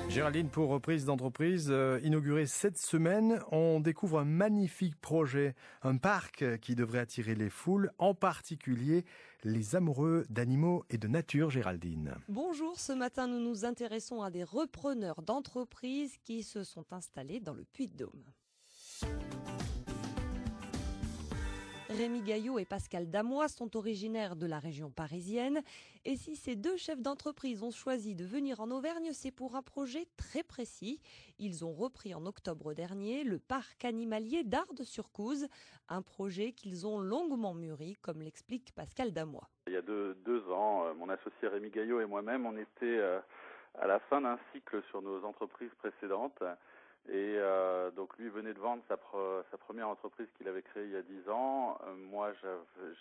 Géraldine, pour Reprise d'entreprise, inauguré cette semaine, on découvre un magnifique projet, un parc qui devrait attirer les foules, en particulier les amoureux d'animaux et de nature, Géraldine. Bonjour, ce matin nous nous intéressons à des repreneurs d'entreprises qui se sont installés dans le Puy-de-Dôme. Rémi Gaillot et Pascal Damois sont originaires de la région parisienne. Et si ces deux chefs d'entreprise ont choisi de venir en Auvergne, c'est pour un projet très précis. Ils ont repris en octobre dernier le parc animalier d'Ardes-sur-Couze, un projet qu'ils ont longuement mûri, comme l'explique Pascal Damois. Il y a deux ans, mon associé Rémi Gaillot et moi-même, on était à la fin d'un cycle sur nos entreprises précédentes. Et donc lui venait de vendre sa première entreprise qu'il avait créée il y a 10 ans. Moi,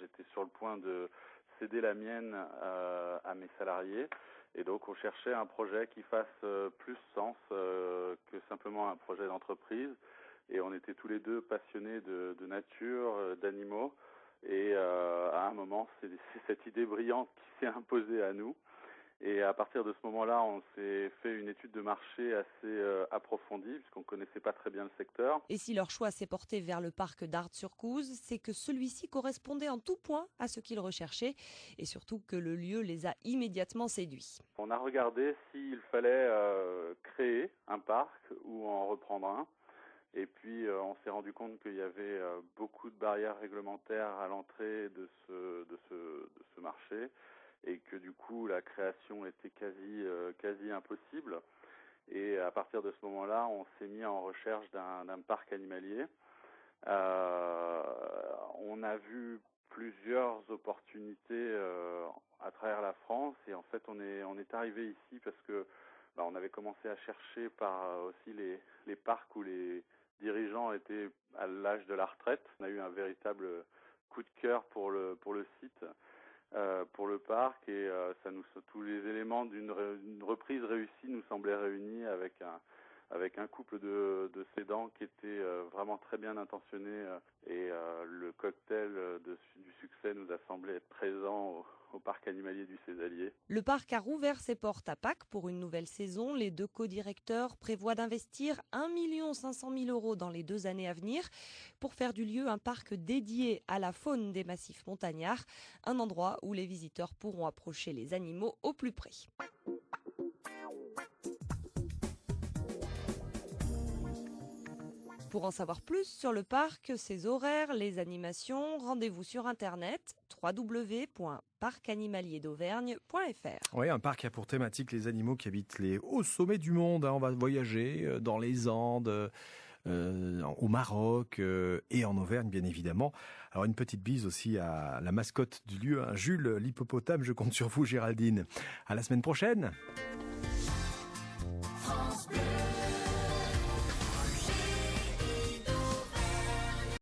j'étais sur le point de céder la mienne à mes salariés. Et donc on cherchait un projet qui fasse plus sens que simplement un projet d'entreprise. Et on était tous les deux passionnés de nature, d'animaux. Et à un moment, c'est cette idée brillante qui s'est imposée à nous. Et à partir de ce moment-là, on s'est fait une étude de marché assez approfondie, puisqu'on ne connaissait pas très bien le secteur. Et si leur choix s'est porté vers le parc d'Ardes-sur-Couze, c'est que celui-ci correspondait en tout point à ce qu'ils recherchaient, et surtout que le lieu les a immédiatement séduits. On a regardé s'il fallait créer un parc ou en reprendre un. Et puis on s'est rendu compte qu'il y avait beaucoup de barrières réglementaires à l'entrée de ce marché, et que du coup la création était quasi impossible. Et à partir de ce moment-là, on s'est mis en recherche d'un parc animalier. On a vu plusieurs opportunités à travers la France, et en fait on est arrivé ici parce que on avait commencé à chercher par aussi les parcs où les dirigeants étaient à l'âge de la retraite. On a eu un véritable coup de cœur pour le site. Pour le parc, et tous les éléments d'une reprise réussie nous semblaient réunis avec un couple de cédants qui était vraiment très bien intentionné, et le cocktail du succès nous a semblé être présent au parc animalier du Césalier. Le parc a rouvert ses portes à Pâques pour une nouvelle saison. Les deux co-directeurs prévoient d'investir 1 500 000 € dans les 2 années à venir pour faire du lieu un parc dédié à la faune des massifs montagnards, un endroit où les visiteurs pourront approcher les animaux au plus près. Pour en savoir plus sur le parc, ses horaires, les animations, rendez-vous sur internet www.parcanimalierDauvergne.fr. Oui, un parc qui a pour thématique les animaux qui habitent les hauts sommets du monde. On va voyager dans les Andes, au Maroc et en Auvergne, bien évidemment. Alors une petite bise aussi à la mascotte du lieu, Jules l'hippopotame. Je compte sur vous, Géraldine. À la semaine prochaine.